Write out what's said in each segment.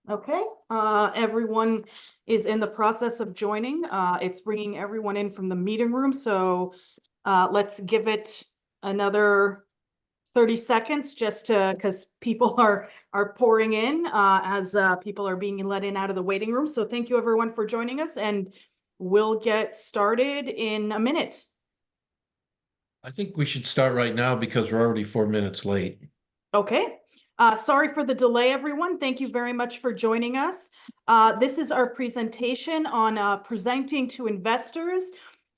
Okay, everyone is in the process of joining. It's bringing everyone in from the meeting room, so let's give it another 30 seconds just to, because people are pouring in as people are being let in out of the waiting room. So thank you everyone for joining us, and we'll get started in a minute. I think we should start right now because we're already 4 minutes late. Okay. Sorry for the delay, everyone. Thank you very much for joining us. This is our presentation on presenting to investors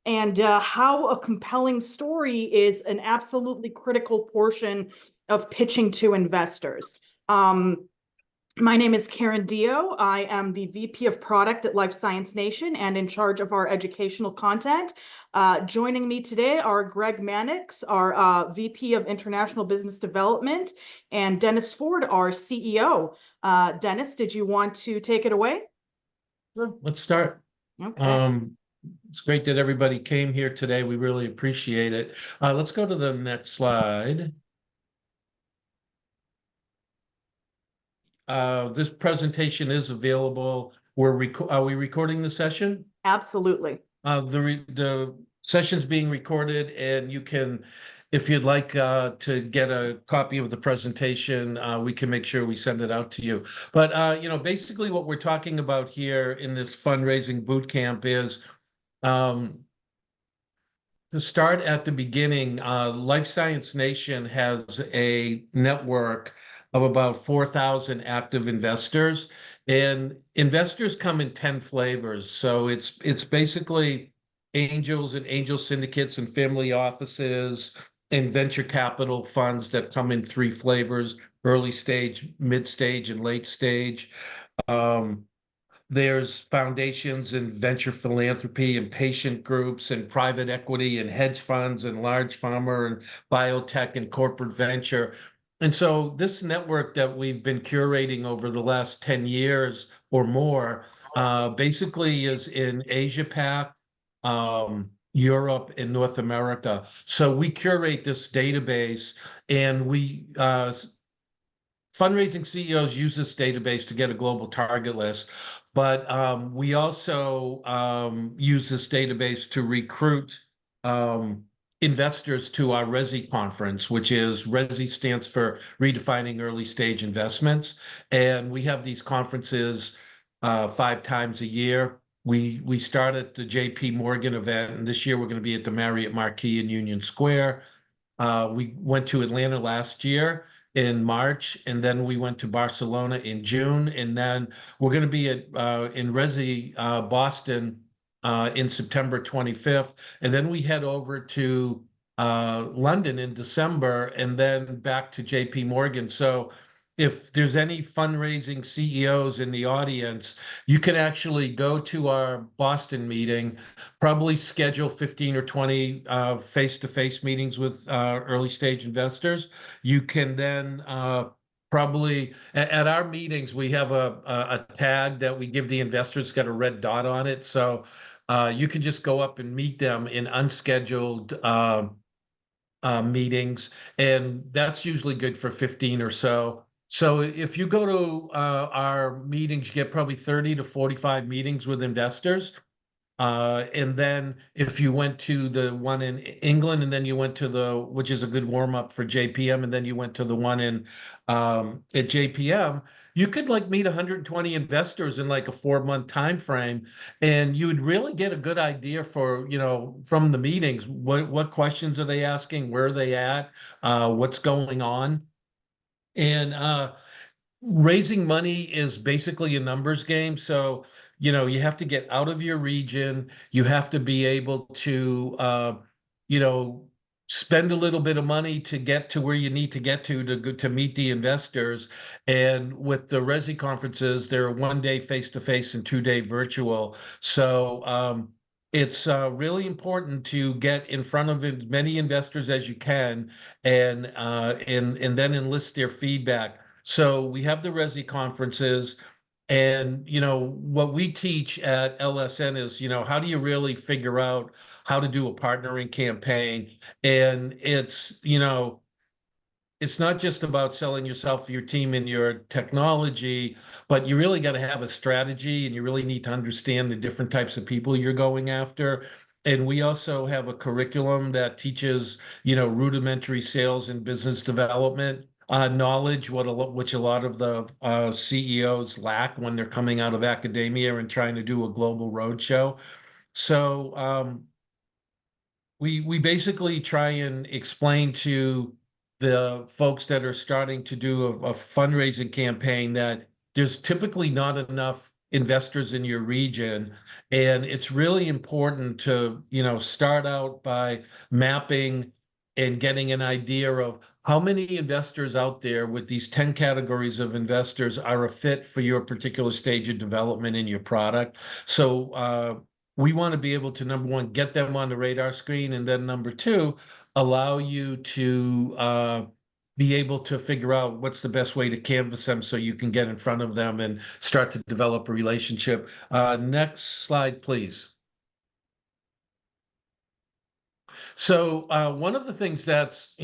and how a compelling story is an absolutely critical portion of pitching to investors. My name is Karen Dio. I am the VP of Product at Life Science Nation and in charge of our educational content. Joining me today are Greg Mannix, our VP of International Business Development, and Dennis Ford, our CEO. Dennis, did you want to take it away? Sure, let's start. Okay. It's great that everybody came here today. We really appreciate it. Let's go to the next slide. This presentation is available. Are we recording the session? Absolutely. The session's being recorded, and you can, if you'd like to get a copy of the presentation, we can make sure we send it out to you. But basically what we're talking about here in this fundraising boot camp is to start at the beginning. Life Science Nation has a network of about 4,000 active investors, and investors come in 10 flavors. So it's basically angels and angel syndicates and family offices and venture capital funds that come in three flavors: early stage, mid stage, and late stage. Um, there's foundations and venture philanthropy and patient groups and private equity and hedge funds and large pharma and biotech and corporate venture. And so this network that we've been curating over the last 10 years or more basically is in Asia Pac, Europe, and North America. So we curate this database, and fundraising CEOs use this database to get a global target list, but we also use this database to recruit investors to our RESI conference, which is RESI stands for Redefining Early Stage Investments. And we have these conferences 5 times a year. We start at the JP Morgan event, and this year we're going to be at the Marriott Marquis in Union Square. We went to Atlanta last year in March, and then we went to Barcelona in June, and then we're going to be at in Resi, Boston, in September 25th, and then we head over to London in December, and then back to JP Morgan. So if there's any fundraising CEOs in the audience, you can actually go to our Boston meeting, probably schedule 15 or 20 face-to-face meetings with early stage investors. You can then probably at our meetings, we have a tag that we give the investors. It's got a red dot on it. So you can just go up and meet them in unscheduled meetings, and that's usually good for 15 or so. So if you go to our meetings, you get probably 30 to 45 meetings with investors. And then if you went to the one in England, and then you went to which is a good warm up for JPM, and then you went to the one in at JPM, you could like meet 120 investors in like a 4 month time frame, and you would really get a good idea for, from the meetings, what questions are they asking, where are they at, what's going on. And raising money is basically a numbers game. So, you have to get out of your region. You have to be able to, you know, spend a little bit of money to get to where you need to get to meet the investors. And with the Resi conferences, they're 1 day face-to-face and 2 day virtual. So, it's really important to get in front of as many investors as you can, and then enlist their feedback. So we have the Resi conferences, and what we teach at LSN is, how do you really figure out how to do a partnering campaign? And it's, it's not just about selling yourself, your team, and your technology, but you really got to have a strategy, and you really need to understand the different types of people you're going after. And we also have a curriculum that teaches, rudimentary sales and business development knowledge, which a lot of the CEOs lack when they're coming out of academia and trying to do a global roadshow. So we basically try and explain to the folks that are starting to do a fundraising campaign that there's typically not enough investors in your region. And it's really important to, start out by mapping and getting an idea of how many investors out there with these 10 categories of investors are a fit for your particular stage of development in your product. So we want to be able to, number one, get them on the radar screen, and then number two, allow you to be able to figure out what's the best way to canvas them so you can get in front of them and start to develop a relationship. Next slide, please. So one of the things that's,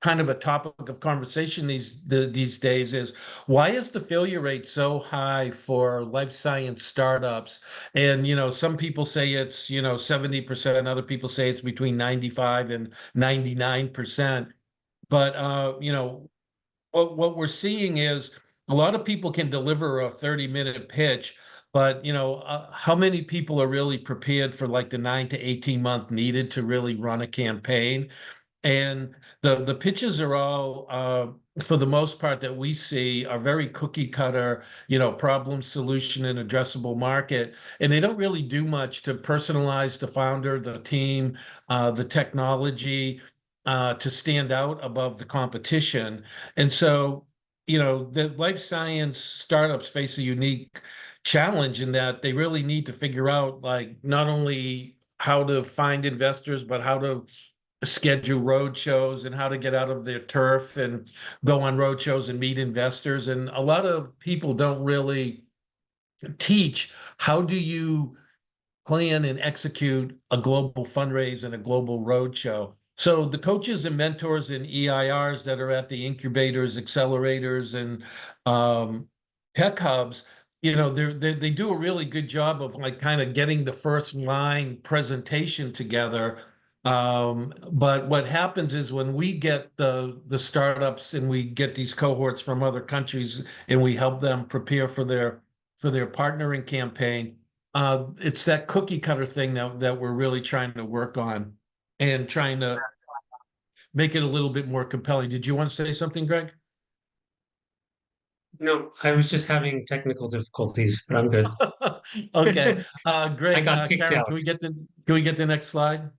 kind of a topic of conversation these days is, why is the failure rate so high for life science startups? And, some people say it's, 70%, other people say it's between 95 and 99%. But, what we're seeing is a lot of people can deliver a 30-minute pitch, but how many people are really prepared for like the 9 to 18 month needed to really run a campaign? And the pitches are all, for the most part, that we see are very cookie cutter, problem, solution, and addressable market. And they don't really do much to personalize the founder, the team, the technology, to stand out above the competition. And so, the life science startups face a unique challenge in that they really need to figure out, like, not only how to find investors, but how to schedule road shows and how to get out of their turf and go on road shows and meet investors. And a lot of people don't really teach, how do you plan and execute a global fundraise and a global road show. So the coaches and mentors and EIRs that are at the incubators, accelerators, and tech hubs, they do a really good job of like kind of getting the first line presentation together. But what happens is when we get the startups and we get these cohorts from other countries and we help them prepare for their partnering campaign, it's that cookie cutter thing that we're really trying to work on and trying to make it a little bit more compelling. Did you want to say something, Greg? No, I was just having technical difficulties, but I'm good. Okay. Greg, I got kicked Karen, out. can we get the next slide?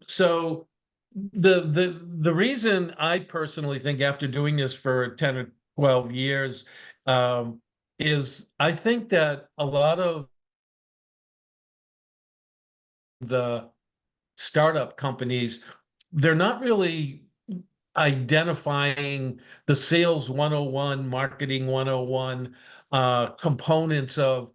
So the reason I personally think, after doing this for 10 or 12 years, is I think that a lot of the startup companies, they're not really identifying the sales 101, marketing 101 components of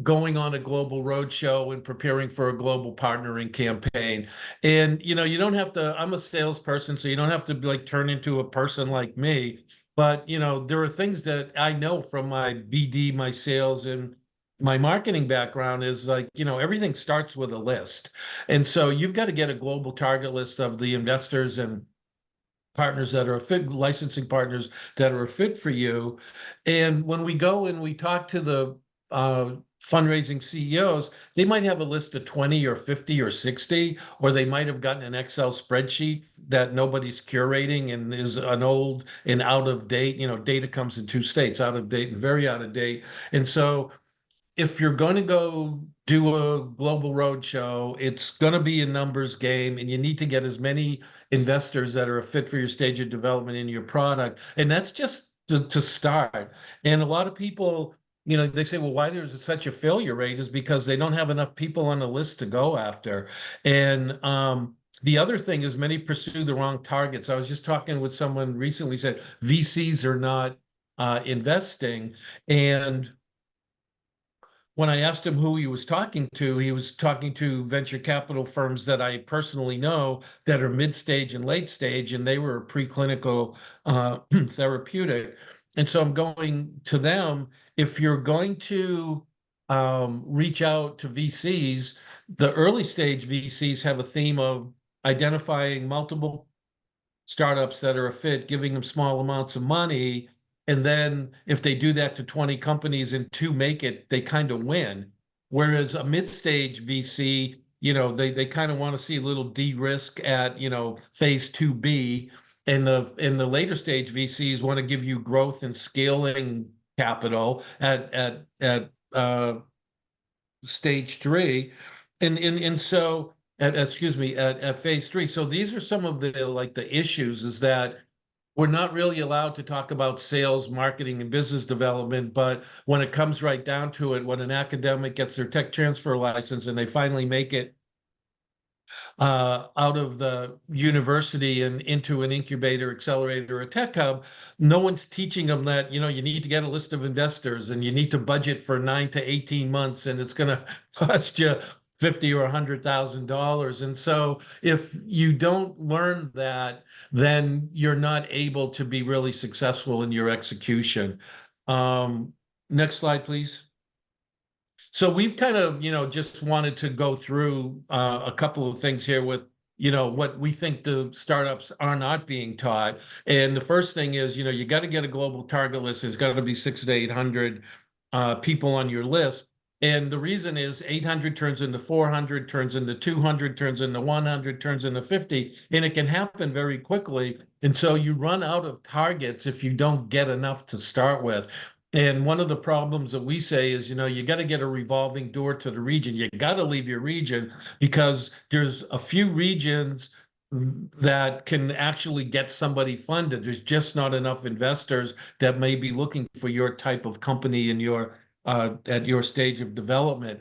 going on a global roadshow and preparing for a global partnering campaign. And you don't have to, I'm a salesperson, so you don't have to like turn into a person like me. But there are things that I know from my BD, my sales, and my marketing background is like, everything starts with a list. And so you've got to get a global target list of the investors and partners that are a fit, licensing partners that are a fit for you. And when we go and we talk to the fundraising CEOs, they might have a list of 20 or 50 or 60, or they might have gotten an Excel spreadsheet that nobody's curating and is an old and out of date. Data comes in two states, out of date and very out of date. And so if you're going to go do a global roadshow, it's going to be a numbers game, and you need to get as many investors that are a fit for your stage of development in your product. And that's just to start. And a lot of people, they say, well, why there's such a failure rate is because they don't have enough people on the list to go after. And the other thing is many pursue the wrong targets. I was just talking with someone recently, said VCs are not investing. And when I asked him who he was talking to venture capital firms that I personally know that are mid-stage and late stage, and they were preclinical therapeutic. And so I'm going to them. If you're going to reach out to VCs, the early stage VCs have a theme of identifying multiple startups that are a fit, giving them small amounts of money. And then if they do that to 20 companies and 2 make it, they kind of win. Whereas a mid-stage VC, they kind of want to see a little de-risk at, phase 2B. And the later stage VCs want to give you growth and scaling capital at stage 3. And so at phase 3. So these are some of the issues, is that we're not really allowed to talk about sales, marketing, and business development. But when it comes right down to it, when an academic gets their tech transfer license and they finally make it out of the university and into an incubator, accelerator, or tech hub, no one's teaching them that, you need to get a list of investors and you need to budget for 9 to 18 months, and it's going to cost you $50,000 or $100,000. And so if you don't learn that, then you're not able to be really successful in your execution. Next slide, please. So we've kind of, just wanted to go through a couple of things here with, what we think the startups are not being taught. And the first thing is, you got to get a global target list. There's got to be 600 to 800 people on your list. And the reason is 800 turns into 400, turns into 200, turns into 100, turns into 50, and it can happen very quickly. And so you run out of targets if you don't get enough to start with. And one of the problems that we say is, you got to get a revolving door to the region. You got to leave your region, because there's a few regions that can actually get somebody funded. There's just not enough investors that may be looking for your type of company in your at your stage of development.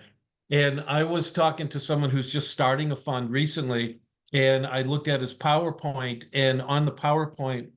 And I was talking to someone who's just starting a fund recently, and I looked at his PowerPoint, and on the PowerPoint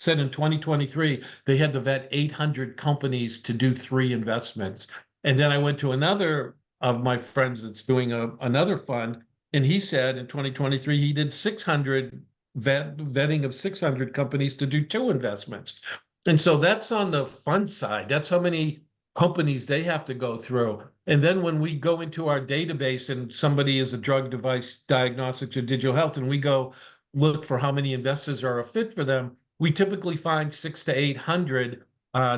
said in 2023, they had to vet 800 companies to do 3 investments. And then I went to another of my friends that's doing another fund, and he said in 2023, he did 600 vetting of 600 companies to do 2 investments. And so that's on the fund side. That's how many companies they have to go through. And then when we go into our database and somebody is a drug device diagnostics or digital health, and we go look for how many investors are a fit for them, we typically find 600 to 800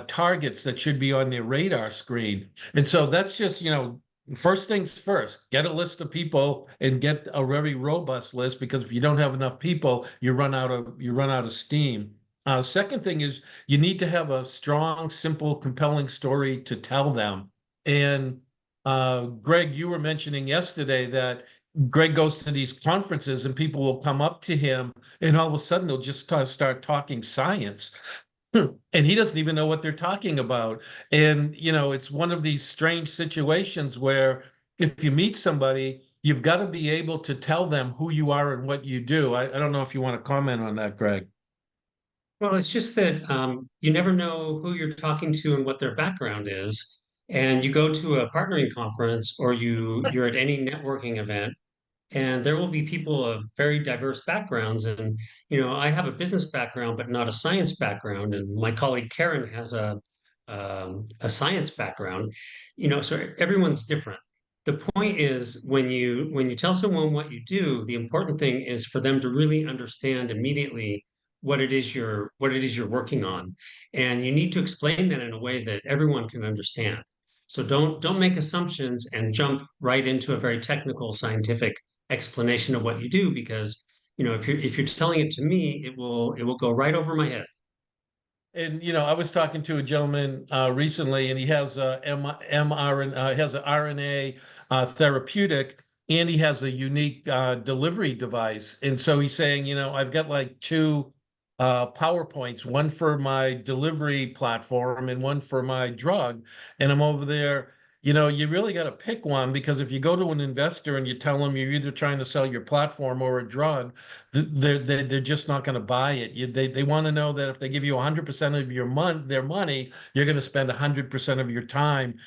targets that should be on their radar screen. And so that's just, first things first, get a list of people and get a very robust list, because if you don't have enough people, you run out of steam. Second thing is, you need to have a strong, simple, compelling story to tell them. And Greg, you were mentioning yesterday that Greg goes to these conferences and people will come up to him and all of a sudden they'll just start talking science. And he doesn't even know what they're talking about. And, it's one of these strange situations where if you meet somebody, you've got to be able to tell them who you are and what you do. I don't know if you want to comment on that, Greg. Well, it's just that you never know who you're talking to and what their background is. And you go to a partnering conference, or you're at any networking event, and there will be people of very diverse backgrounds. And I have a business background but not a science background, and my colleague Karen has a science background. So everyone's different. The point is, when you tell someone what you do, the important thing is for them to really understand immediately what it is you're working on, and you need to explain that in a way that everyone can understand. So don't make assumptions and jump right into a very technical scientific explanation of what you do, because if you're telling it to me, it will go right over my head. And I was talking to a gentleman recently, and he has a mRNA, has an RNA therapeutic, and he has a unique delivery device. And so he's saying, I've got like 2 PowerPoints, one for my delivery platform and one for my drug. And I'm over there, you really got to pick one, because if you go to an investor and you tell them you're either trying to sell your platform or a drug, they're just not going to buy it. They want to know that if they give you 100% of their money, you're going to spend 100% of your time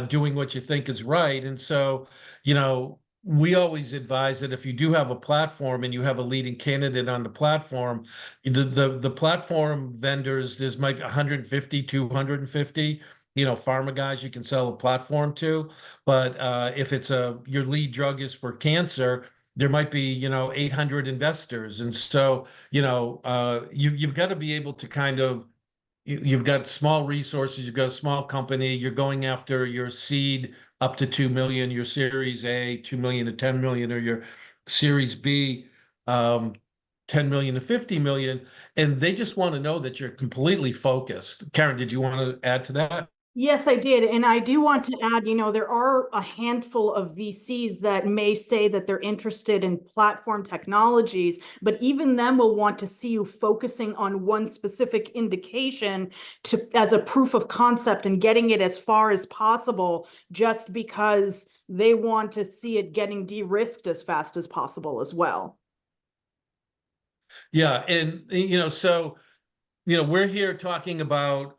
doing what you think is right. And so, you know, we always advise that if you do have a platform and you have a leading candidate on the platform, the platform vendors, there's might be 150, 250, you know, pharma guys you can sell a platform to. But if it's your lead drug is for cancer, there might be, you know, 800 investors. And so, you know, you've got to be able to kind of you've got small resources, you've got a small company, you're going after your seed up to 2 million, your series A, 2 million to 10 million, or your series B, 10 million to 50 million. And they just want to know that you're completely focused. Karen, did you want to add to that? Yes, I did. And I do want to add, you know, there are a handful of VCs that may say that they're interested in platform technologies, but even them will want to see you focusing on one specific indication as a proof of concept and getting it as far as possible, just because they want to see it getting de-risked as fast as possible as well. Yeah. And, you know, so, you know, we're here talking about,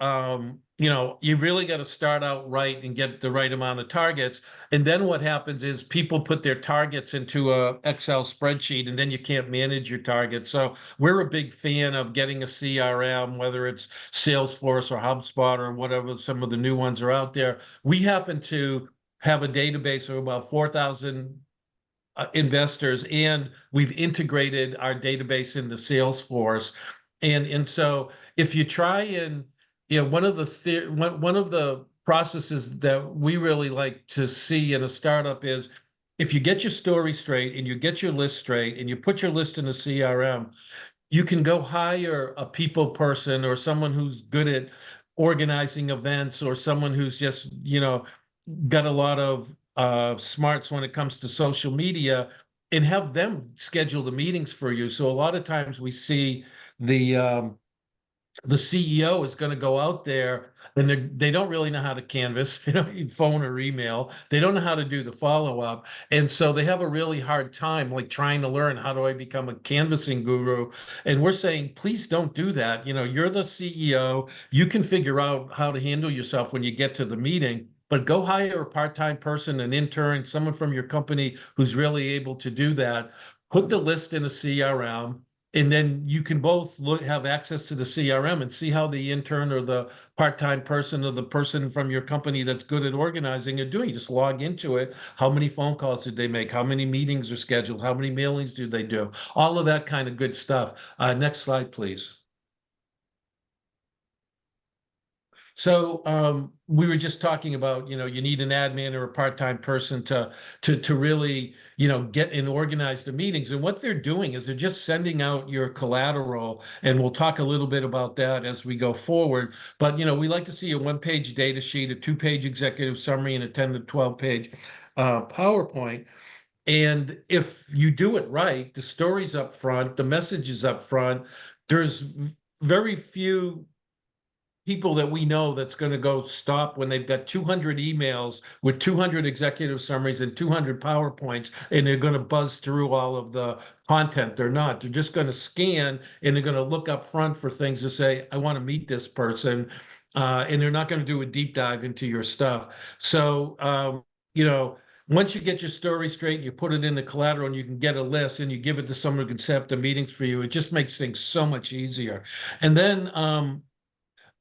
you know, you really got to start out right and get the right amount of targets. And then what happens is people put their targets into a Excel spreadsheet, and then you can't manage your targets. So we're a big fan of getting a CRM, whether it's Salesforce or HubSpot or whatever, some of the new ones are out there. We happen to have a database of about 4,000 investors, and we've integrated our database into Salesforce. And so if you try and, you know, one of the processes that we really like to see in a startup is if you get your story straight and you get your list straight and you put your list in a CRM, you can go hire a people person or someone who's good at organizing events, or someone who's just, you know, got a lot of smarts when it comes to social media, and have them schedule the meetings for you. So a lot of times we see the CEO is going to go out there and they don't really know how to canvas, you know, phone or email. They don't know how to do the follow-up. And so they have a really hard time, like trying to learn, how do I become a canvassing guru? And we're saying, please don't do that. You know, you're the CEO. You can figure out how to handle yourself when you get to the meeting, but go hire a part-time person, an intern, someone from your company who's really able to do that. Put the list in a CRM, and then you can both have access to the CRM and see how the intern or the part-time person or the person from your company that's good at organizing are doing. Just log into it. How many phone calls did they make? How many meetings are scheduled? How many mailings do they do? All of that kind of good stuff. Next slide, please. So we were just talking about, you know, you need an admin or a part-time person to really, you know, get and organize the meetings. And what they're doing is they're just sending out your collateral, and we'll talk a little bit about that as we go forward. But, you know, we like to see a one-page data sheet, a two-page executive summary, and a 10 to 12-page PowerPoint. And if you do it right, the story's up front, the message is up front. There's very few people that we know that's going to go stop when they've got 200 emails with 200 executive summaries and 200 PowerPoints, and they're going to buzz through all of the content. They're not. They're just going to scan, and they're going to look up front for things to say, I want to meet this person. And they're not going to do a deep dive into your stuff. So, you know, once you get your story straight and you put it in the collateral and you can get a list and you give it to someone who can set up the meetings for you, it just makes things so much easier. And then,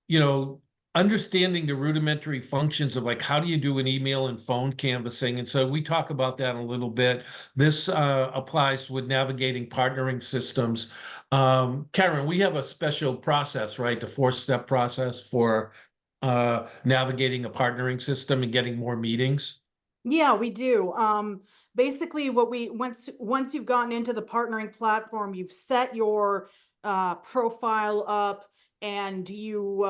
you know, understanding the rudimentary functions of like, how do you do an email and phone canvassing? And so we talk about that a little bit. This applies with navigating partnering systems. Karen, we have a special process, right? The 4-step process for navigating a partnering system and getting more meetings. Yeah, we do. Basically what once you've gotten into the partnering platform, you've set your profile up, and you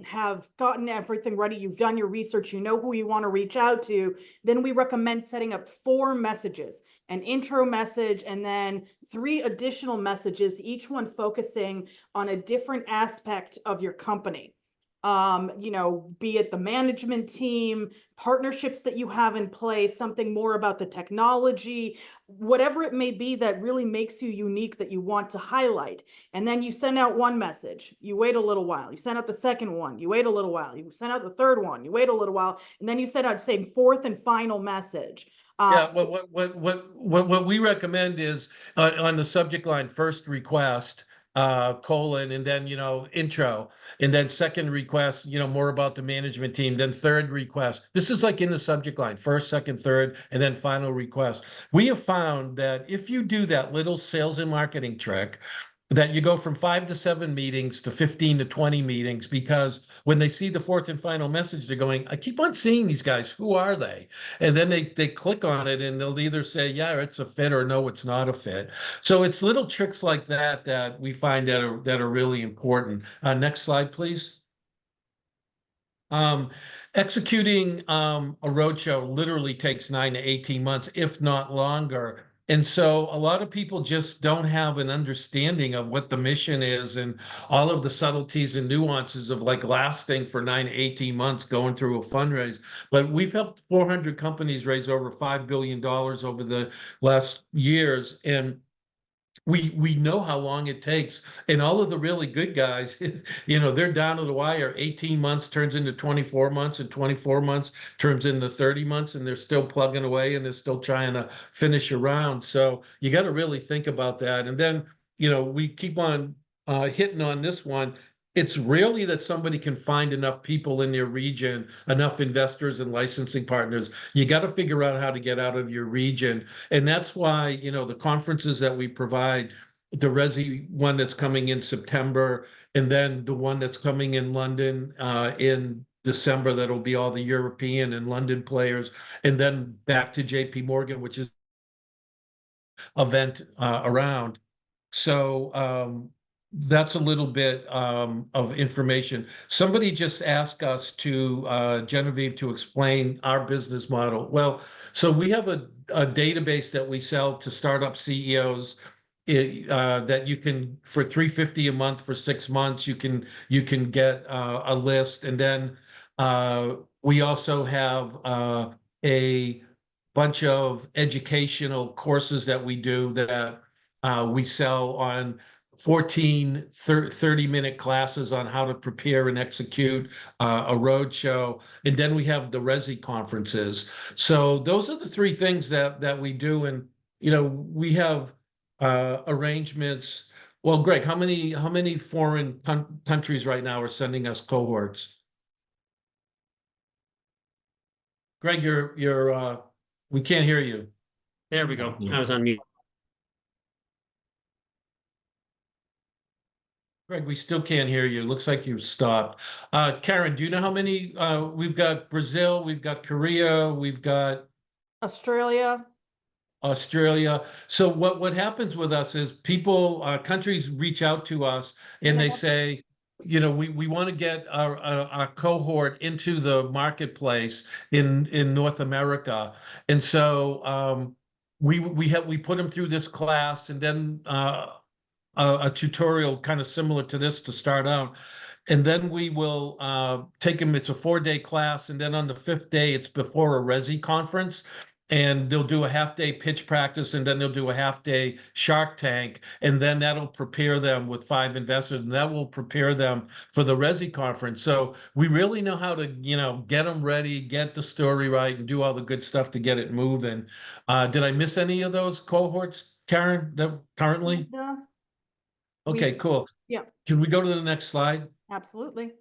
have gotten everything ready, you've done your research, you know who you want to reach out to, then we recommend setting up 4 messages, an intro message, and then 3 additional messages, each one focusing on a different aspect of your company. you know, be it the management team, partnerships that you have in place, something more about the technology, whatever it may be that really makes you unique that you want to highlight. And then you send out one message, you wait a little while, you send out the second one, you wait a little while, you send out the third one, you wait a little while, and then you send out, say, fourth and final message. Yeah, what we recommend is on the subject line, first request, colon, and then, intro, and then second request, more about the management team, then third request. This is like in the subject line, first, second, third, and then final request. We have found that if you do that little sales and marketing trick, that you go from 5 to 7 meetings to 15 to 20 meetings, because when they see the fourth and final message, they're going, I keep on seeing these guys. Who are they? And then they click on it and they'll either say, yeah, it's a fit, or no, it's not a fit. So it's little tricks like that that we find that are really important. Next slide, please. Executing a roadshow literally takes 9 to 18 months, if not longer. And so a lot of people just don't have an understanding of what the mission is and all of the subtleties and nuances of like lasting for 9 to 18 months going through a fundraise. But we've helped 400 companies raise over $5 billion over the last years. And we know how long it takes, and all of the really good guys, they're down to the wire. 18 months turns into 24 months, and 24 months turns into 30 months, and they're still plugging away, and they're still trying to finish around. So you got to really think about that. And then, we keep on hitting on this one. It's rarely that somebody can find enough people in their region, enough investors and licensing partners. You got to figure out how to get out of your region. And that's why, the conferences that we provide, the Resi one that's coming in September, and then the one that's coming in London in December, that'll be all the European and London players, and then back to JP Morgan, which is event around. So that's a little bit of information. Somebody just asked us to, Genevieve, to explain our business model. Well, so we have a database that we sell to startup CEOs that you can, for $350 a month for 6 months, you can get a list. And then we also have a bunch of educational courses that we do that we sell on 14 30-minute classes on how to prepare and execute a roadshow. And then we have the Resi conferences. So those are the 3 things that we do. And, we have arrangements. Well, Greg, how many foreign countries right now are sending us cohorts? Greg, you're we can't hear you. There we go. I was on mute. Greg, we still can't hear you. Looks like you've stopped. Karen, do you know how many? We've got Brazil, we've got Korea, we've got Australia. So what happens with us is people, countries reach out to us and they say, we want to get our cohort into the marketplace in North America. And so we put them through this class, and then a tutorial kind of similar to this to start out. And then we will take them. It's a 4-day class. And then on the 5th day, it's before a Resi conference. And they'll do a half-day pitch practice, and then they'll do a half-day Shark Tank. And then that'll prepare them with 5 investors, and that will prepare them for the Resi conference. So we really know how to, get them ready, get the story right, and do all the good stuff to get it moving. Did I miss any of those cohorts, Karen, that currently? Yeah, Okay, cool. Yeah. Can we go to the next slide? absolutely.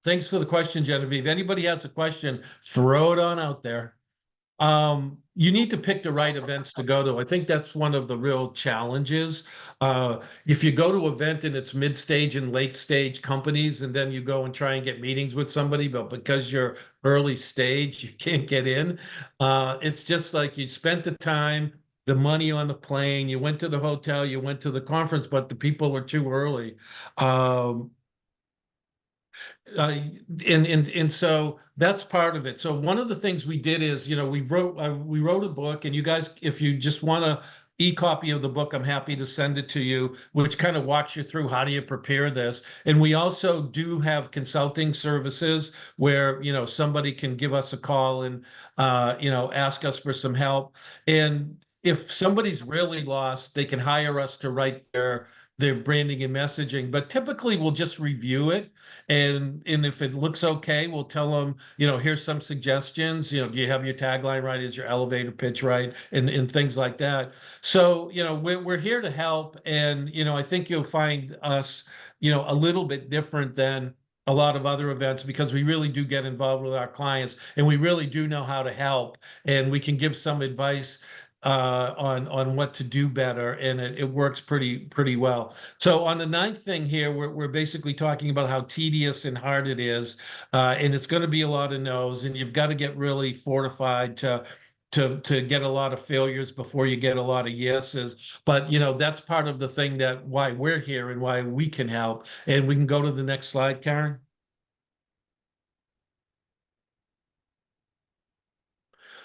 Thanks for the question, Genevieve. Anybody has a question, throw it on out there. You need to pick the right events to go to. I think that's one of the real challenges. If you go to an event and it's mid-stage and late-stage companies, and then you go and try and get meetings with somebody, but because you're early stage, you can't get in. It's just like you spent the time, the money on the plane, you went to the hotel, you went to the conference, but the people are too early. And so that's part of it. So one of the things we did is, we wrote a book, and you guys, if you just want to e-copy of the book, I'm happy to send it to you, which kind of walks you through how do you prepare this. And we also do have consulting services where, you know, somebody can give us a call and, you know, ask us for some help. And if somebody's really lost, they can hire us to write their branding and messaging, but typically we'll just review it. And if it looks okay, we'll tell them, you know, here's some suggestions, you know, do you have your tagline right? Is your elevator pitch right? And things like that. So, you know, we're here to help. And, you know, I think you'll find us, you know, a little bit different than a lot of other events because we really do get involved with our clients and we really do know how to help and we can give some advice on what to do better, and it works pretty well. So on the ninth thing here, we're basically talking about how tedious and hard it is, and it's going to be a lot of no's, and you've got to get really fortified to get a lot of failures before you get a lot of yeses. But you know that's part of the thing that why we're here and why we can help. And we can go to the next slide, Karen.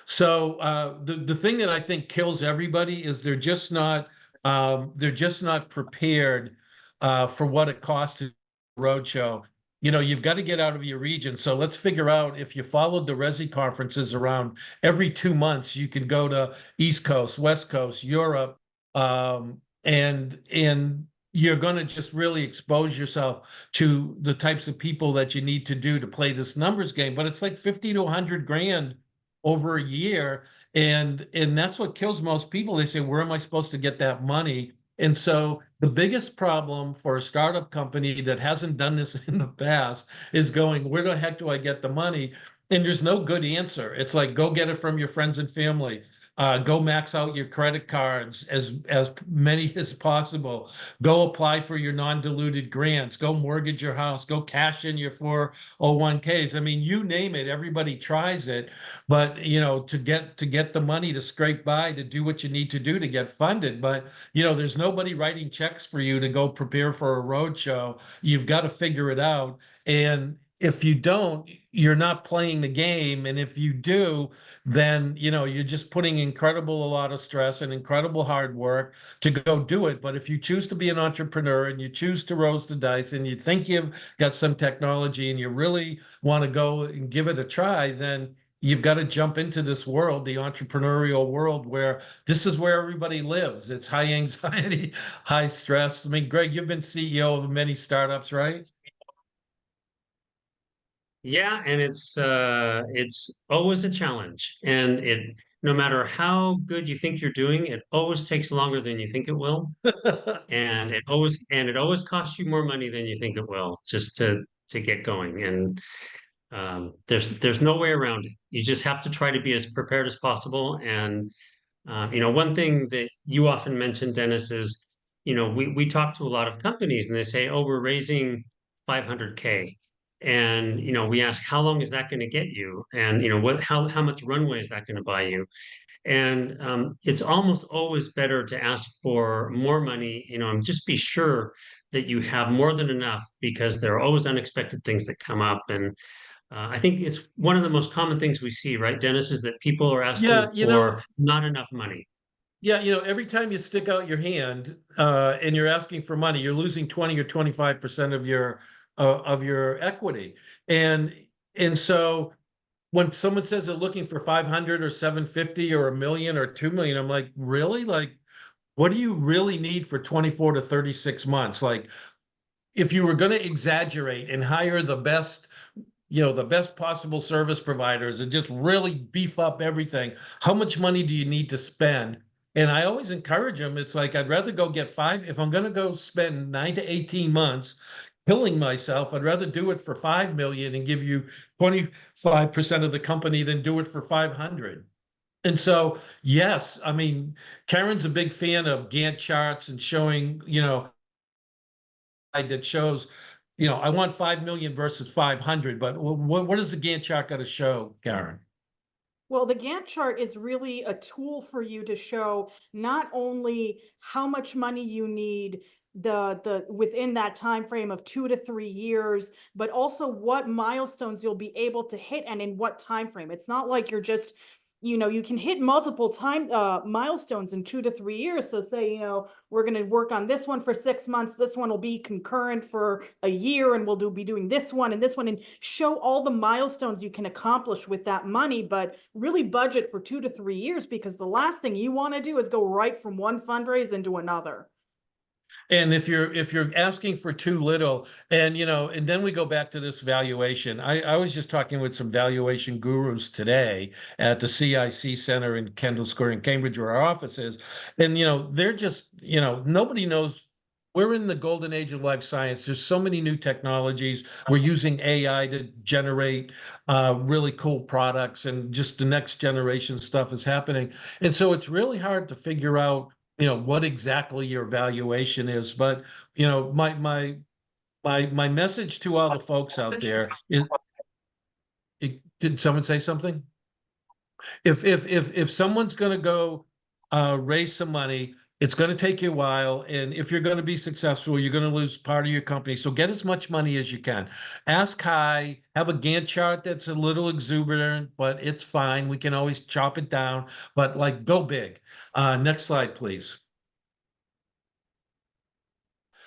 So the thing that I think kills everybody is they're just not prepared for what it costs to roadshow. You know, you've got to get out of your region. So let's figure out if you followed the Resi conferences around every 2 months, you can go to East Coast, West Coast, Europe, and you're going to just really expose yourself to the types of people that you need to do to play this numbers game. But it's like 50 to 100 grand over a year, and that's what kills most people. They say, where am I supposed to get that money? And so the biggest problem for a startup company that hasn't done this in the past is going, where the heck do I get the money? And there's no good answer. It's like, go get it from your friends and family. Go max out your credit cards as many as possible. Go apply for your non-diluted grants. Go mortgage your house. Go cash in your 401ks. I mean, you name it. Everybody tries it, but you know, to get the money to scrape by to do what you need to do to get funded. But you know, there's nobody writing checks for you to go prepare for a road show. You've got to figure it out. And if you don't, you're not playing the game. And if you do, then you know you're just putting a lot of stress and incredible hard work to go do it. But if you choose to be an entrepreneur and you choose to roll the dice and you think you've got some technology and you really want to go and give it a try, then you've got to jump into this world, the entrepreneurial world, where this is where everybody lives. It's high anxiety, high stress. I mean, Greg, you've been CEO of many startups, right? Yeah, and it's always a challenge. And it no matter how good you think you're doing, it always takes longer than you think it will. And it always costs you more money than you think it will just to get going. And there's no way around it. You just have to try to be as prepared as possible. And one thing that you often mention, Dennis, is we talk to a lot of companies and they say, oh, we're raising 500K. And we ask, how long is that going to get you? And how much runway is that going to buy you? And it's almost always better to ask for more money, and just be sure that you have more than enough because there are always unexpected things that come up. And I think it's one of the most common things we see, right, Dennis, is that people are asking Yeah, you know, for not enough money. yeah, you know, every time you stick out your hand and you're asking for money, you're losing 20 or 25% of your equity. And and so when someone says they're looking for 500 or 750 or a million or 2 million, I'm like, really? Like, what do you really need for 24 to 36 months? Like, if you were going to exaggerate and hire the best, you know, the best possible service providers and just really beef up everything, how much money do you need to spend? And I always encourage them. It's like, I'd rather go get five. If I'm going to go spend 9 to 18 months killing myself, I'd rather do it for 5 million and give you 25% of the company than do it for 500. And so, yes, I mean, Karen's a big fan of Gantt charts and showing, you know, that shows, you know, I want 5 million versus 500, but what does the Gantt chart got to show, Karen? Well, the Gantt chart is really a tool for you to show not only how much money you need the within that time frame of 2 to 3 years, but also what milestones you'll be able to hit and in what time frame. It's not like you're just you can hit multiple milestones in 2 to 3 years. So say, we're going to work on this one for 6 months. This one will be concurrent for a year, and we'll be doing this one and show all the milestones you can accomplish with that money, but really budget for 2 to 3 years, because the last thing you want to do is go right from one fundraise into another. And if you're asking for too little, and and then we go back to this valuation. I was just talking with some valuation gurus today at the CIC Center in Kendall Square in Cambridge, where our office is, and they're just nobody knows. We're in the golden age of life science. There's so many new technologies. We're using AI to generate really cool products, and just the next generation stuff is happening. And so it's really hard to figure out what exactly your valuation is. But my message to all the folks out there is, did someone say something? If someone's going to go raise some money, it's going to take you a while, and if you're going to be successful, you're going to lose part of your company. So get as much money as you can. Ask high. Have a Gantt chart that's a little exuberant, but it's fine. We can always chop it down. But go big. Next slide, please.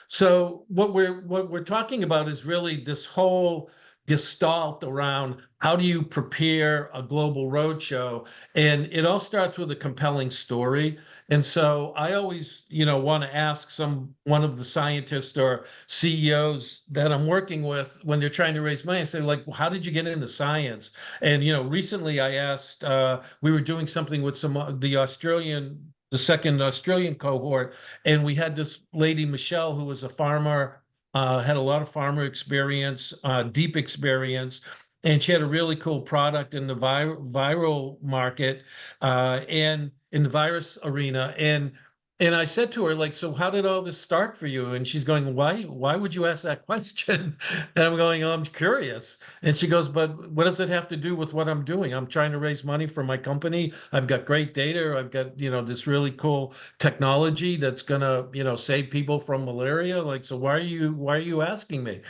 So what we're talking about is really this whole gestalt around how do you prepare a global roadshow, and it all starts with a compelling story. And so I always want to ask one of the scientists or CEOs that I'm working with when they're trying to raise money. I say, how did you get into science? And recently I asked, we were doing something with the second Australian cohort, and we had this lady, Michelle, who was a farmer, had a lot of farmer experience, deep experience, and she had a really cool product in the viral market, and in the virus arena. And I said to her, so how did all this start for you? And she's going, why would you ask that question? And I'm going, oh, I'm curious. And she goes, but what does it have to do with what I'm doing? I'm trying to raise money for my company. I've got great data. I've got, this really cool technology that's gonna, save people from malaria. So why are you asking me?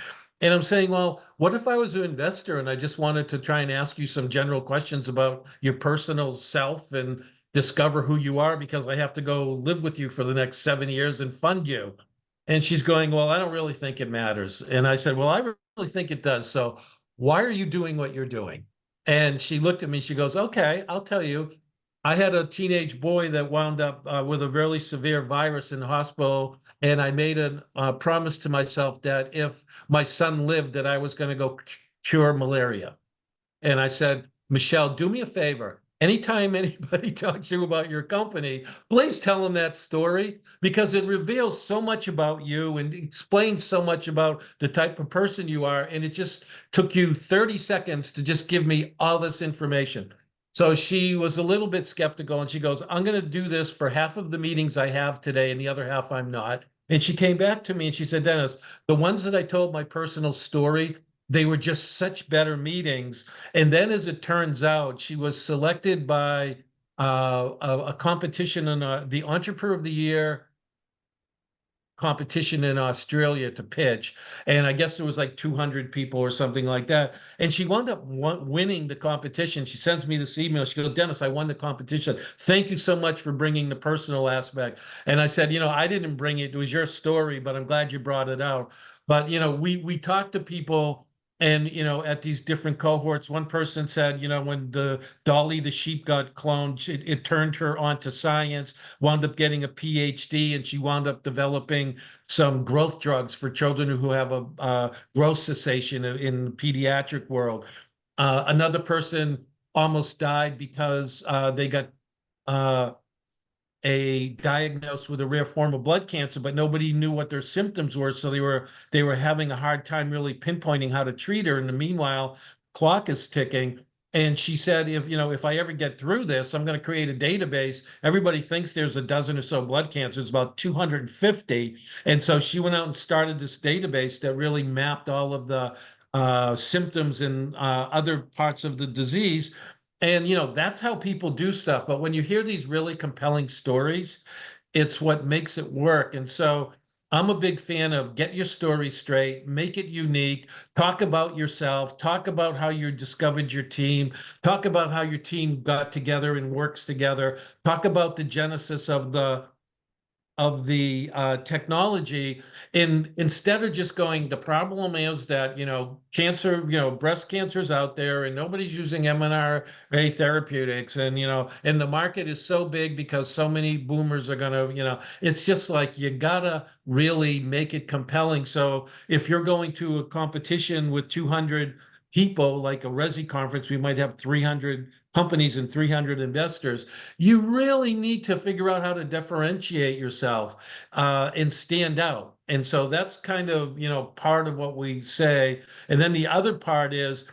And I'm saying, well, what if I was an investor and I just wanted to try and ask you some general questions about your personal self and discover who you are, because I have to go live with you for the next 7 years and fund you. And she's going, well, I don't really think it matters. And I said, well, I really think it does. So why are you doing what you're doing? And she looked at me, she goes, okay, I'll tell you. I had a teenage boy that wound up with a really severe virus in the hospital. And I made a promise to myself that if my son lived, that I was going to go cure malaria. And I said, Michelle, do me a favor. Anytime anybody talks to you about your company, please tell them that story, because it reveals so much about you and explains so much about the type of person you are. And it just took you 30 seconds to just give me all this information. So she was a little bit skeptical, and she goes, I'm going to do this for half of the meetings I have today, and the other half I'm not. And she came back to me and she said, Dennis, the ones that I told my personal story, they were just such better meetings. And then, as it turns out, she was selected by a competition in the Entrepreneur of the Year competition in Australia to pitch. And I guess there was 200 people or something like that. And she wound up winning the competition. She sends me this email. She goes, Dennis, I won the competition. Thank you so much for bringing the personal aspect. And I said, I didn't bring it. It was your story, but I'm glad you brought it out. But, we talked to people. And, at these different cohorts, one person said, when the Dolly the sheep got cloned, it turned her onto science, wound up getting a PhD, and she wound up developing some growth drugs for children who have a growth cessation in the pediatric world. Another person almost died because they got diagnosed with a rare form of blood cancer, but nobody knew what their symptoms were. So they were having a hard time really pinpointing how to treat her. In the meanwhile, clock is ticking. And she said, if I ever get through this, I'm going to create a database. Everybody thinks there's a dozen or so blood cancers, about 250. And so she went out and started this database that really mapped all of the symptoms and other parts of the disease. And, that's how people do stuff. But when you hear these really compelling stories, it's what makes it work. And so I'm a big fan of get your story straight, make it unique, talk about yourself, talk about how you discovered your team, talk about how your team got together and works together, talk about the genesis of the technology, and instead of just going, the problem is that, cancer, breast cancer is out there and nobody's using mRNA therapeutics, and, and the market is so big because so many boomers are gonna, it's just like, you gotta really make it compelling. So if you're going to a competition with 200 people, like a Resi conference, we might have 300 companies and 300 investors. You really need to figure out how to differentiate yourself and stand out. And so that's kind of, part of what we say. And then the other part is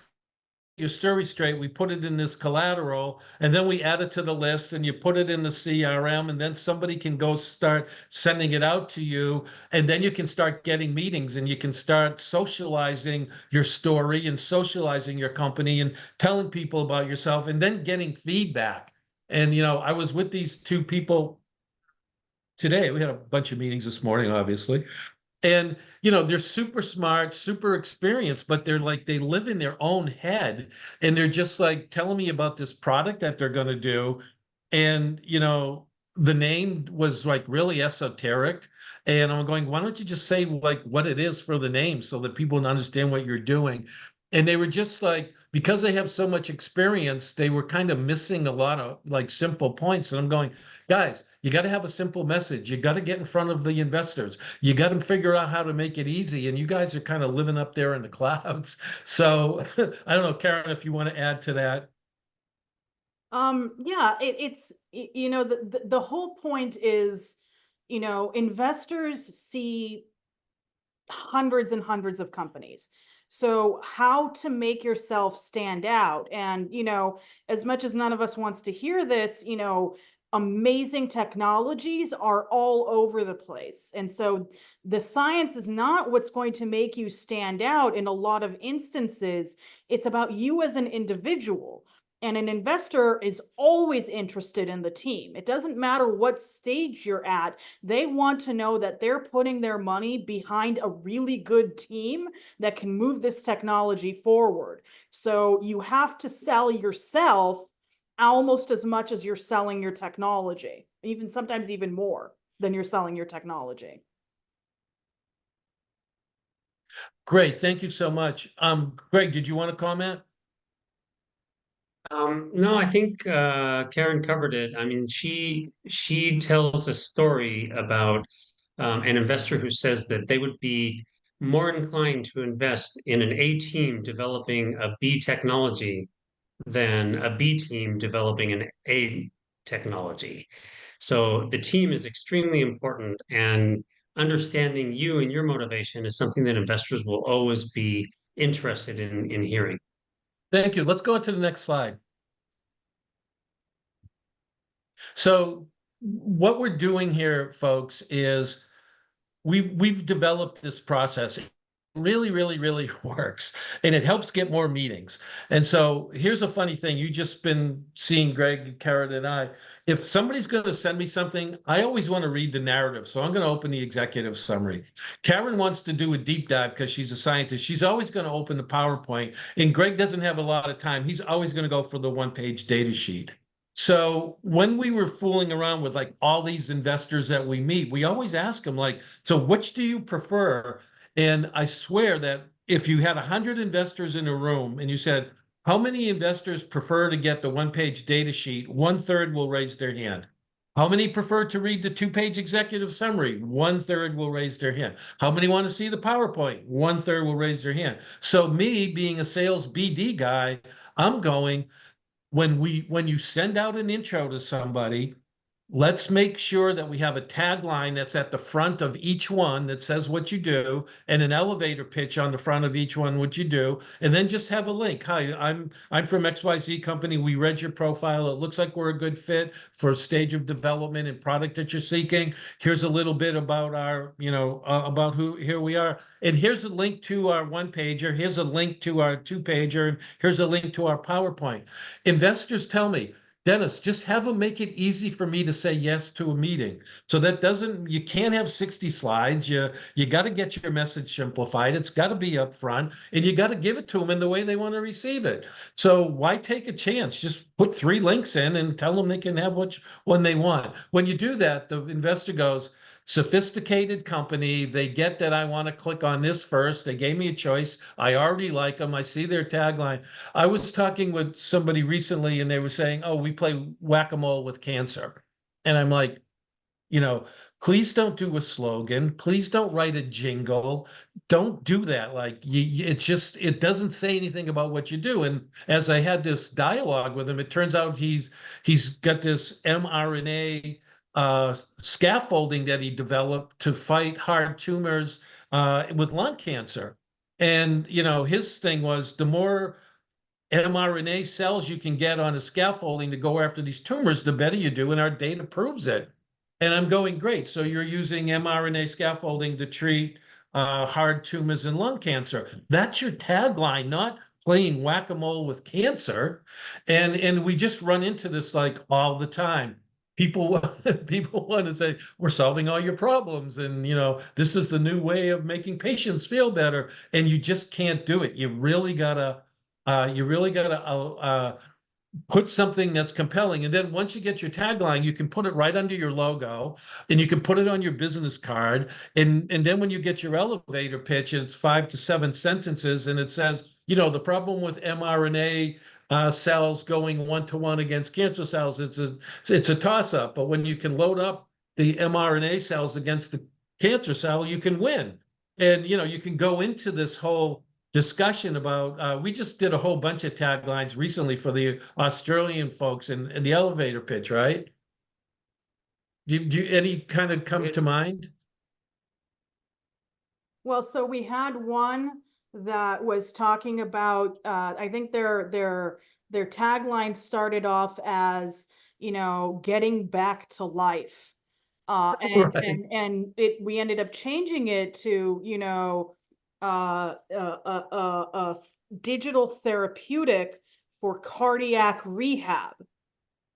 your story straight. We put it in this collateral, and then we add it to the list, and you put it in the CRM, and then somebody can go start sending it out to you, and then you can start getting meetings, and you can start socializing your story and socializing your company and telling people about yourself, and then getting feedback. And I was with these two people today. We had a bunch of meetings this morning, obviously. And, they're super smart, super experienced, but they're like, they live in their own head. And they're just like telling me about this product that they're going to do. And, the name was like really esoteric. And I'm going, why don't you just say like what it is for the name so that people understand what you're doing? And they were just like, because they have so much experience, they were kind of missing a lot of like simple points. And I'm going, guys, you got to have a simple message. You got to get in front of the investors. You got to figure out how to make it easy. And you guys are kind of living up there in the clouds. So I don't know, Karen, if you want to add to that. Yeah, the whole point is, investors see hundreds and hundreds of companies. So how to make yourself stand out. And, as much as none of us wants to hear this, amazing technologies are all over the place. And so the science is not what's going to make you stand out in a lot of instances. It's about you as an individual. And an investor is always interested in the team. It doesn't matter what stage you're at. They want to know that they're putting their money behind a really good team that can move this technology forward. So you have to sell yourself almost as much as you're selling your technology, even sometimes even more than you're selling your technology. Great. Thank you so much. Greg, did you want to comment? No, I think Karen covered it. I mean, she tells a story about an investor who says that they would be more inclined to invest in an A team developing a B technology than a B team developing an A technology. So the team is extremely important, and understanding you and your motivation is something that investors will always be interested in hearing. Thank you. Let's go to the next slide. So what we're doing here, folks, is we've developed this process. It really, really, really works, and it helps get more meetings. And so here's a funny thing. You just been seeing Greg, Karen, and I. If somebody's going to send me something, I always want to read the narrative. So I'm going to open the executive summary. Karen wants to do a deep dive because she's a scientist. She's always going to open the PowerPoint. And Greg doesn't have a lot of time. He's always going to go for the one-page data sheet. So when we were fooling around with like all these investors that we meet, we always ask them like, so which do you prefer? And I swear that if you had 100 investors in a room and you said, how many investors prefer to get the one-page data sheet? 1/3 will raise their hand. How many prefer to read the 2-page executive summary? 1/3 will raise their hand. How many want to see the PowerPoint? 1/3 will raise their hand. So me being a sales BD guy, I'm going, when you send out an intro to somebody, let's make sure that we have a tagline that's at the front of each one that says what you do, and an elevator pitch on the front of each one, what you do, and then just have a link. Hi, I'm from XYZ company. We read your profile. It looks like we're a good fit for a stage of development and product that you're seeking. Here's a little bit about our, about who here we are. And here's a link to our one-pager. Here's a link to our 2-pager. And here's a link to our PowerPoint. Investors tell me, Dennis, just have them make it easy for me to say yes to a meeting. So that doesn't, you can't have 60 slides. You got to get your message simplified. It's got to be upfront, and you got to give it to them in the way they want to receive it. So why take a chance? Just put 3 links in and tell them they can have which one they want. When you do that, the investor goes, sophisticated company. They get that I want to click on this first. They gave me a choice. I already like them. I see their tagline. I was talking with somebody recently and they were saying, oh, we play whack-a-mole with cancer. And I'm like, please don't do a slogan. Please don't write a jingle. Don't do that. Like it doesn't say anything about what you do. And as I had this dialogue with him, it turns out he's got this mRNA scaffolding that he developed to fight hard tumors with lung cancer. And, his thing was the more mRNA cells you can get on a scaffolding to go after these tumors, the better you do. And our data proves it. And I'm going, great. So you're using mRNA scaffolding to treat hard tumors and lung cancer. That's your tagline, not playing whack-a-mole with cancer. And we just run into this like all the time. People want to say, we're solving all your problems. And, this is the new way of making patients feel better. And you just can't do it. You really gotta put something that's compelling. And then once you get your tagline, you can put it right under your logo and you can put it on your business card. And then when you get your elevator pitch, it's 5 to 7 sentences and it says, the problem with mRNA cells going 1-to-1 against cancer cells, it's a toss-up. But when you can load up the mRNA cells against the cancer cell, you can win. And, you can go into this whole discussion about, we just did a whole bunch of taglines recently for the Australian folks in the elevator pitch, right? Do any kind of come to mind? Well, so we had one that was talking about, I think their tagline started off as, getting back to life. Right. And we ended up changing it to, digital therapeutic for cardiac rehab.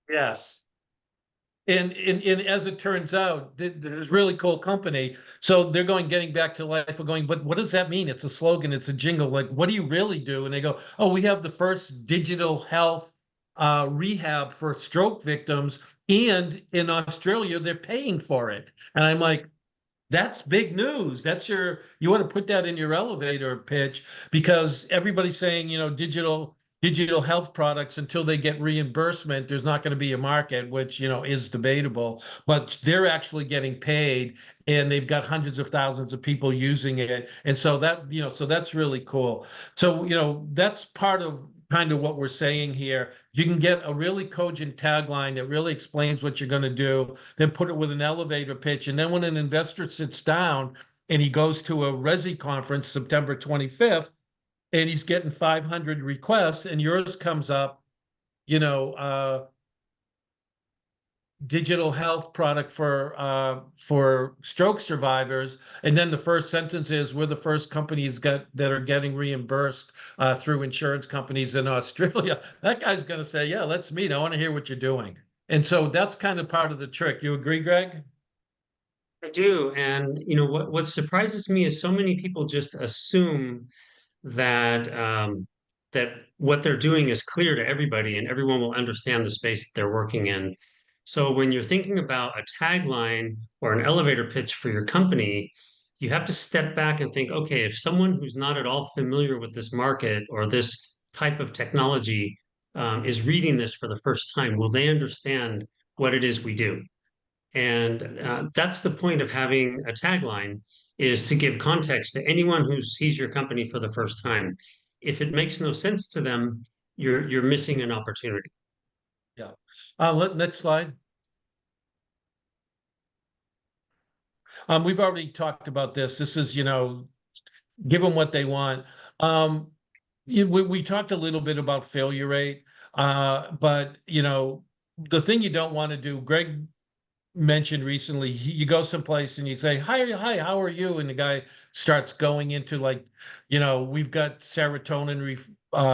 Yes. And as it turns out, there's really cool company. So they're getting back to life. We're going, but what does that mean? It's a slogan, it's a jingle. Like, what do you really do? And they go, oh, we have the first digital health rehab for stroke victims. And in Australia, they're paying for it. And I'm like, that's big news. You want to put that in your elevator pitch because everybody's saying, digital health products, until they get reimbursement, there's not going to be a market, which, is debatable, but they're actually getting paid and they've got hundreds of thousands of people using it. And so so that's really cool. So, that's part of kind of what we're saying here. You can get a really cogent tagline that really explains what you're going to do, then put it with an elevator pitch. And then when an investor sits down and he goes to a Resi conference September 25th, and he's getting 500 requests and yours comes up, digital health product for stroke survivors. And then the first sentence is, we're the first companies that are getting reimbursed through insurance companies in Australia. That guy's going to say, yeah, let's meet. I want to hear what you're doing. And so that's kind of part of the trick. You agree, Greg? I do. And what surprises me is so many people just assume that that what they're doing is clear to everybody and everyone will understand the space that they're working in. So when you're thinking about a tagline or an elevator pitch for your company, you have to step back and think, okay, if someone who's not at all familiar with this market or this type of technology is reading this for the first time, will they understand what it is we do? And that's the point of having a tagline, is to give context to anyone who sees your company for the first time. If it makes no sense to them, you're missing an opportunity. Yeah. Next slide. We've already talked about this. This is, give them what they want. We talked a little bit about failure rate, but the thing you don't want to do, Greg mentioned recently, you go someplace and you say, hi, how are you? And the guy starts going into like, we've got serotonin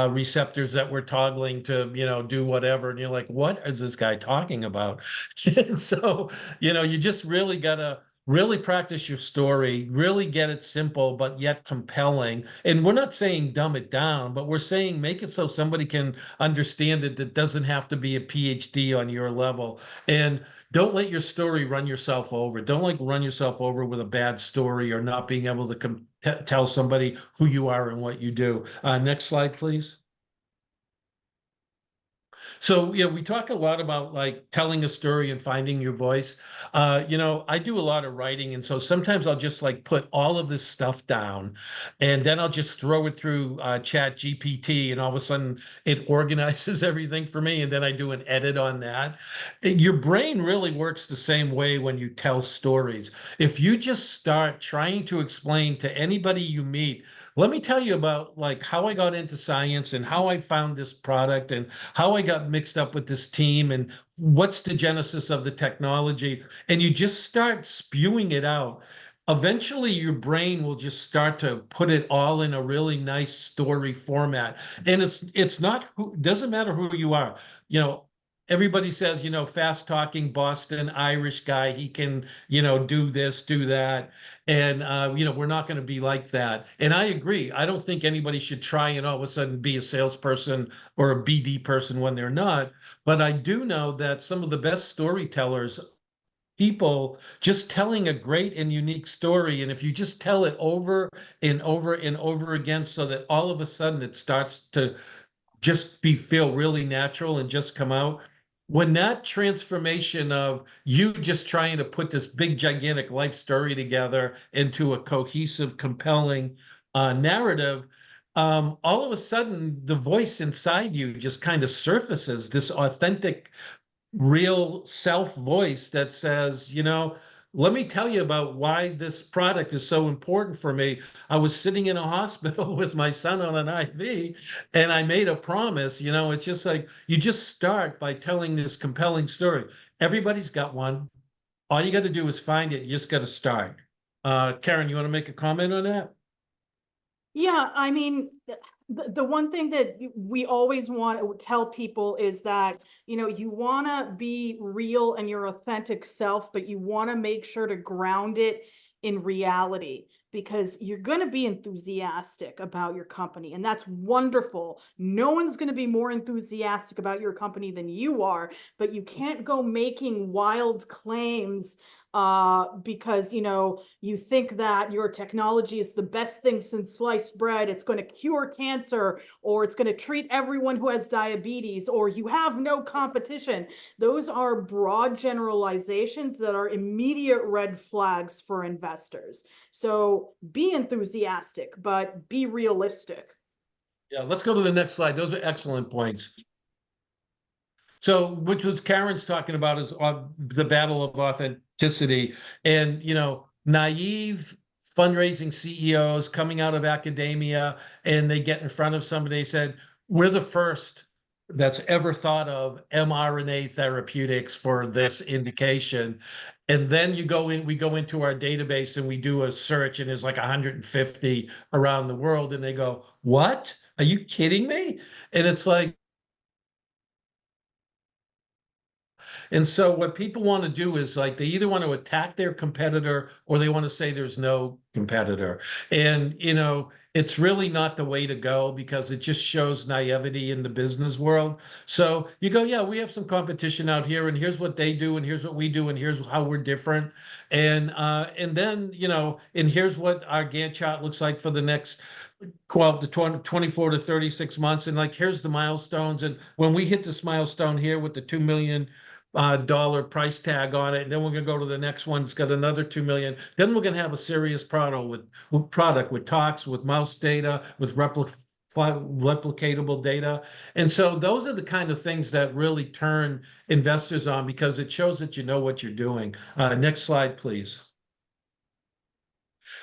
receptors that we're toggling to, do whatever. And you're like, what is this guy talking about? So, you just really gotta really practice your story, really get it simple, but yet compelling. And we're not saying dumb it down, but we're saying make it so somebody can understand it that doesn't have to be a PhD on your level. And don't let your story run yourself over. Don't run yourself over with a bad story or not being able to tell somebody who you are and what you do. Next slide, please. So, we talk a lot about like telling a story and finding your voice. I do a lot of writing, and so sometimes I'll just like put all of this stuff down, and then I'll just throw it through Chat GPT, and all of a sudden it organizes everything for me, and then I do an edit on that. Your brain really works the same way when you tell stories. If you just start trying to explain to anybody you meet, let me tell you about like how I got into science and how I found this product and how I got mixed up with this team and what's the genesis of the technology. And you just start spewing it out. Eventually, your brain will just start to put it all in a really nice story format. And it's not doesn't matter who you are. Everybody says, fast talking Boston Irish guy, he can, do this, do that. And, we're not going to be like that. And I agree. I don't think anybody should try and all of a sudden be a salesperson or a BD person when they're not. But I do know that some of the best storytellers, people just telling a great and unique story. And if you just tell it over and over and over again, so that all of a sudden it starts to just feel really natural and just come out. When that transformation of you just trying to put this big gigantic life story together into a cohesive, compelling narrative, all of a sudden the voice inside you just kind of surfaces, this authentic, real self voice that says, let me tell you about why this product is so important for me. I was sitting in a hospital with my son on an IV, and I made a promise. It's just like you just start by telling this compelling story. Everybody's got one. All you got to do is find it. You just got to start. Karen, you want to make a comment on that? Yeah, I mean, the one thing that we always want to tell people is that, you want to be real and your authentic self, but you want to make sure to ground it in reality, because you're going to be enthusiastic about your company, and that's wonderful. No one's going to be more enthusiastic about your company than you are, but you can't go making wild claims because you think that your technology is the best thing since sliced bread, it's going to cure cancer, or it's going to treat everyone who has diabetes, or you have no competition. Those are broad generalizations that are immediate red flags for investors. So be enthusiastic, but be realistic. Yeah, let's go to the next slide. Those are excellent points. So, which was Karen's talking about is the battle of authenticity, and naive fundraising CEOs coming out of academia, and they get in front of somebody. They said, "We're the first that's ever thought of mRNA therapeutics for this indication." And then we go into our database and we do a search, and there's like 150 around the world, and they go, "What? Are you kidding me?" And it's like, and so what people want to do is like they either want to attack their competitor or they want to say there's no competitor. And it's really not the way to go, because it just shows naivety in the business world. So you go, yeah, we have some competition out here, and here's what they do, and here's what we do, and here's how we're different. And then and here's what our Gantt chart looks like for the next 12 to 20, 24 to 36 months. And like, here's the milestones. And when we hit this milestone here with the $2 million dollar price tag on it, and then we're going to go to the next one. It's got another 2 million. Then we're going to have a serious product with talks, with mouse data, with replicatable data. And so those are the kind of things that really turn investors on, because it shows that you know what you're doing. Next slide, please.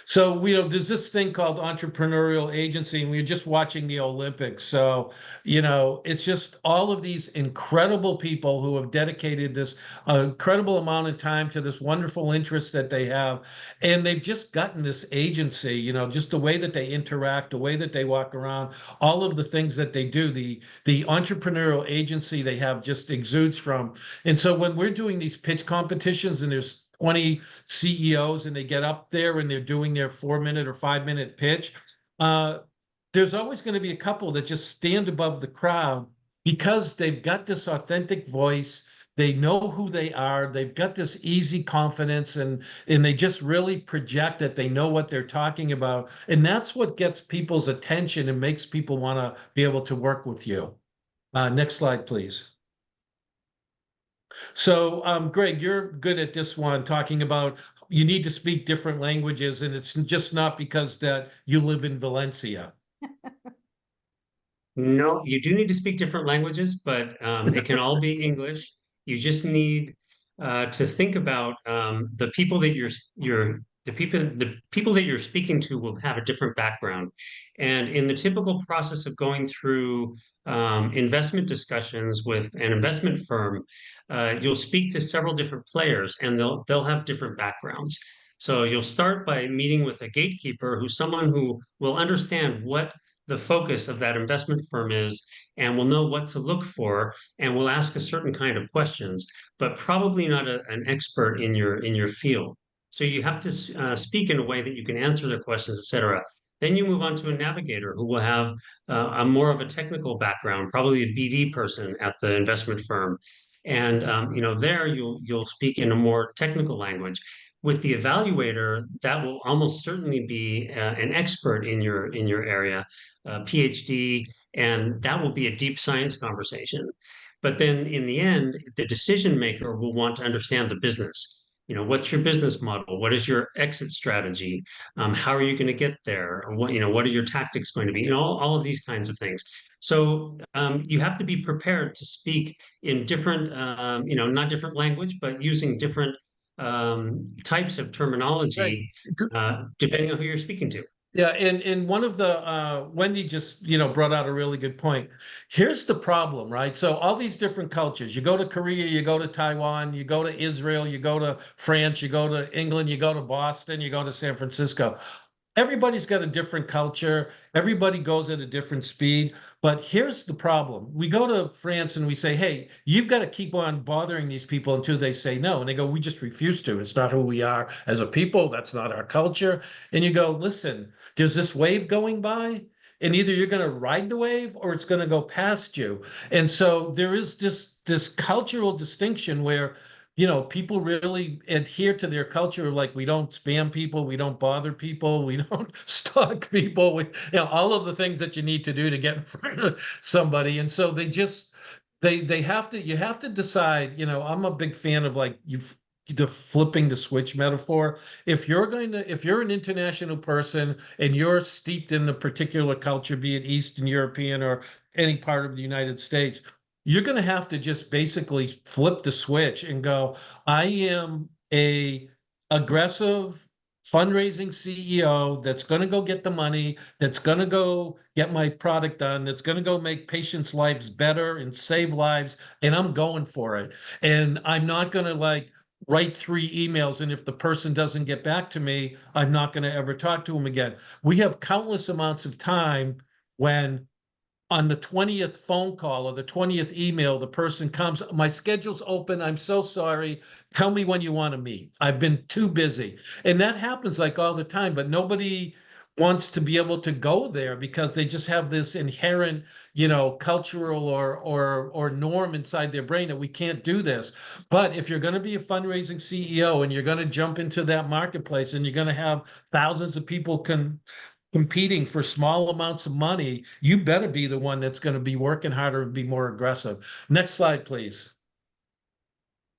So, there's this thing called entrepreneurial agency, and we were just watching the Olympics. So, it's just all of these incredible people who have dedicated this incredible amount of time to this wonderful interest that they have. And they've just gotten this agency, just the way that they interact, the way that they walk around, all of the things that they do, the entrepreneurial agency they have just exudes from. And so when we're doing these pitch competitions and there's 20 CEOs and they get up there and they're doing their 4-minute or 5-minute pitch, there's always going to be a couple that just stand above the crowd because they've got this authentic voice. They know who they are. They've got this easy confidence and they just really project that they know what they're talking about. And that's what gets people's attention and makes people want to be able to work with you. Next slide, please. So, Greg, you're good at this one, talking about you need to speak different languages, and it's just not because that you live in Valencia. No, you do need to speak different languages, but it can all be English. You just need to think about the people that the people that you're speaking to will have a different background. And in the typical process of going through investment discussions with an investment firm, you'll speak to several different players, and they'll have different backgrounds. So you'll start by meeting with a gatekeeper, who's someone who will understand what the focus of that investment firm is and will know what to look for and will ask a certain kind of questions, but probably not an expert in your field. So you have to speak in a way that you can answer their questions, etc. Then you move on to a navigator who will have a more of a technical background, probably a BD person at the investment firm. And there you'll speak in a more technical language. With the evaluator, that will almost certainly be an expert in your area, PhD, and that will be a deep science conversation. But then in the end, the decision maker will want to understand the business. What's your business model? What is your exit strategy? How are you going to get there? What are your tactics going to be? All of these kinds of things. So you have to be prepared to speak in different, not different language, but using different types of terminology, depending on who you're speaking to. Yeah, and one of the Wendy just brought out a really good point. Here's the problem, right? So all these different cultures, you go to Korea, you go to Taiwan, you go to Israel, you go to France, you go to England, you go to Boston, you go to San Francisco. Everybody's got a different culture. Everybody goes at a different speed. But here's the problem. We go to France and we say, hey, you've got to keep on bothering these people until they say no. And they go, we just refuse to. It's not who we are as a people. That's not our culture. And you go, listen, there's this wave going by, and either you're going to ride the wave or it's going to go past you. And so there is this cultural distinction where people really adhere to their culture. Like, we don't spam people, we don't bother people, we don't stalk people, all of the things that you need to do to get in front of somebody. And so you have to decide, I'm a big fan of the flipping the switch metaphor. If you're an international person and you're steeped in a particular culture, be it Eastern European or any part of the United States, you're going to have to just basically flip the switch and go, I am a aggressive fundraising CEO that's going to go get the money, that's going to go get my product done, that's going to go make patients' lives better and save lives, and I'm going for it. And I'm not going to write 3 emails, and if the person doesn't get back to me, I'm not going to ever talk to them again. We have countless amounts of time when on the 20th phone call or the 20th email, the person comes, my schedule's open, I'm so sorry, tell me when you want to meet. I've been too busy. And that happens all the time, but nobody wants to be able to go there because they just have this inherent, cultural or norm inside their brain that we can't do this. But if you're going to be a fundraising CEO and you're going to jump into that marketplace and you're going to have thousands of people competing for small amounts of money, you better be the one that's going to be working harder and be more aggressive. Next slide, please.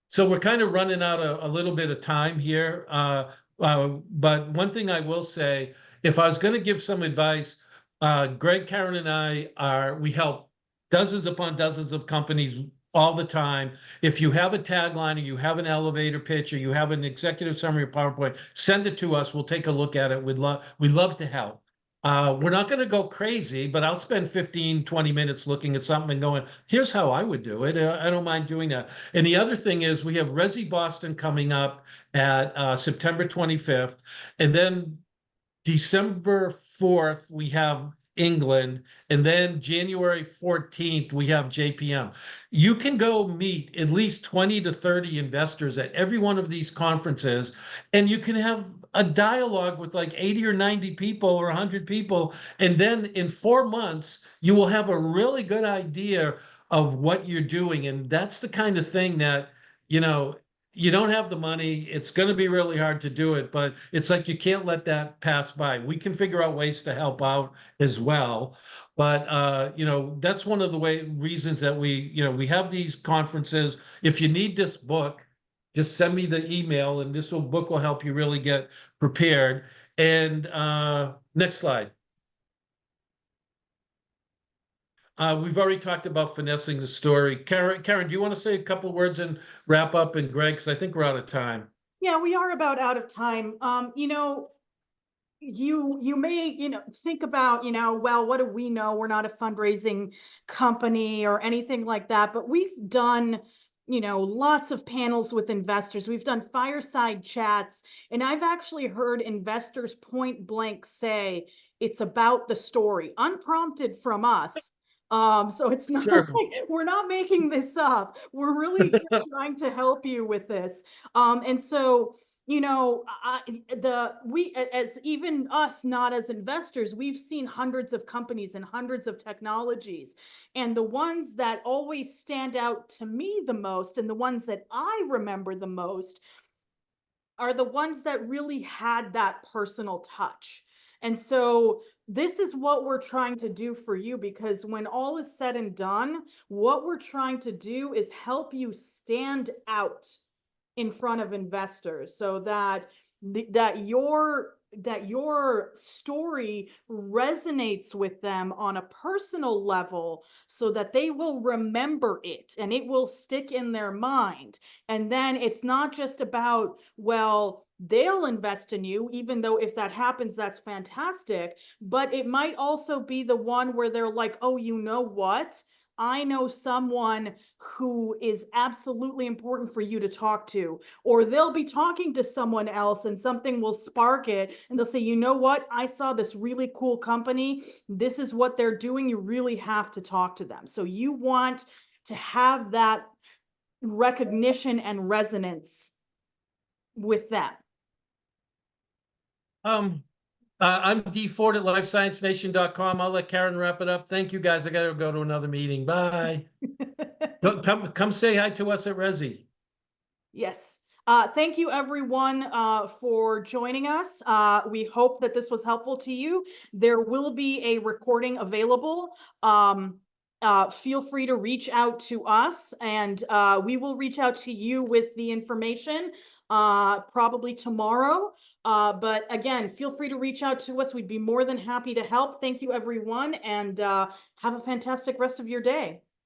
So we're kind of running out a little bit of time here. But one thing I will say, if I was going to give some advice, Greg, Karen, and we help dozens upon dozens of companies all the time. If you have a tagline or you have an elevator pitch or you have an executive summary or PowerPoint, send it to us. We'll take a look at it. We'd love to help. We're not going to go crazy, but I'll spend 15, 20 minutes looking at something and going, here's how I would do it. I don't mind doing that. And the other thing is we have Resi Boston coming up at September 25th. And then December 4th, we have England. And then January 14th, we have JPM. You can go meet at least 20 to 30 investors at every one of these conferences, and you can have a dialogue with like 80 or 90 people or 100 people. And then in 4 months, you will have a really good idea of what you're doing. And that's the kind of thing that, you know, you don't have the money. It's going to be really hard to do it, but it's like you can't let that pass by. We can figure out ways to help out as well. But, you know, that's one of the reasons that we have these conferences. If you need this book, just send me the email and book will help you really get prepared. And next slide. We've already talked about finessing the story. Karen, do you want to say a couple of words and wrap up? And Greg, because I think we're out of time. Yeah, we are about out of time. You know, you may, think about, well, what do we know? We're not a fundraising company or anything like that, but we've done, lots of panels with investors. We've done fireside chats, and I've actually heard investors point blank say it's about the story, unprompted from us. So it's not Sure. like we're not making this up. We're really trying to help you with this. And so, as even us, not as investors, we've seen hundreds of companies and hundreds of technologies. And the ones that always stand out to me the most, and the ones that I remember the most, are the ones that really had that personal touch. And so this is what we're trying to do for you, because when all is said and done, what we're trying to do is help you stand out in front of investors so that your story resonates with them on a personal level, so that they will remember it and it will stick in their mind. And then it's not just about, well, they'll invest in you, even though if that happens, that's fantastic. But it might also be the one where they're like, oh, you know what? I know someone who is absolutely important for you to talk to, or they'll be talking to someone else and something will spark it. And they'll say, you know what? I saw this really cool company. This is what they're doing. You really have to talk to them. So you want to have that recognition and resonance with them. I'm D Ford at lifesciencenation.com. I'll let Karen wrap it up. Thank you, guys. I got to go to another meeting. Bye. Come say hi to us at Resi. Yes. Thank you, everyone, for joining us. We hope that this was helpful to you. There will be a recording available. Feel free to reach out to us, and we will reach out to you with the information probably tomorrow. But again, feel free to reach out to us. We'd be more than happy to help. Thank you, everyone, and have a fantastic rest of your day.